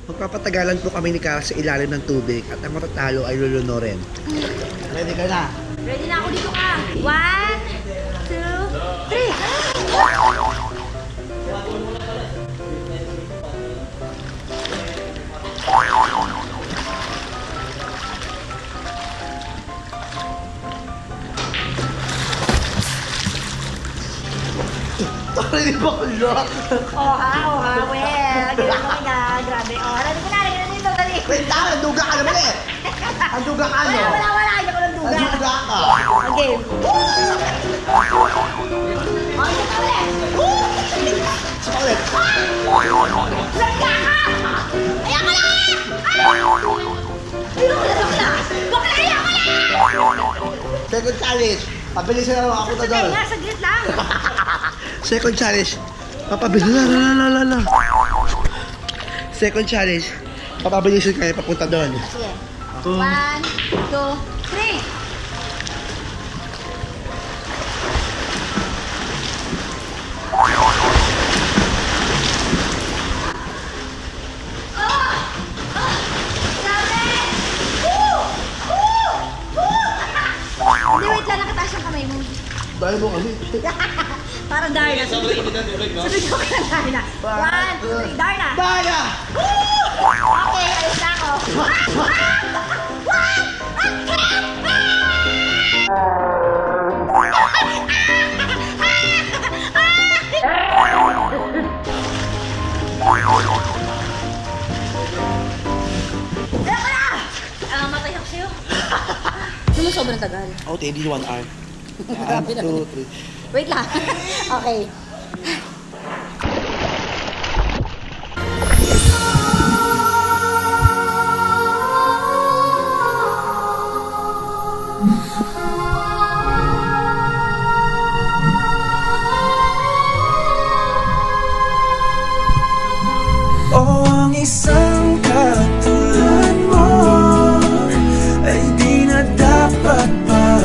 Magpapatagalan po kami ni Kara sa ilalim ng tubig at ang matatalo ay lulunorin. Ready ka na? Ready na ako dito ka. 1, 2, 3. Sorry, di ba kulo? Oha, well. Ganun mo nga, grabe. Ready ko na, dito, dali. Wait, tama, duga ka naman eh. Ang duga ka, no? Wala. Hindi ko lang duga. Ang duga ka. Okay. Sa ulit. Lagka ka! Ayaw ko na! Second challenge. Pabilis na lang ako na doon. Saglit lang. Second challenge. Papabilis na. Second challenge. Papabilisin kayo papunta doon. Sige. 1, 2, 3. Hindi, wait lang, nakataas yung kamay mo. Dahil mo kami. Parang Darna. Sunod ko lang, Darna. 1, 2, 3, Darna. Daya! Okay, alis na ako. Matay ako sa'yo. Ano mo sobrang tagal? Oh, tedi 1 hour. 1, 2, 3. Wait lang. Okay. Ang isang katulad mo ay di na dapat pa.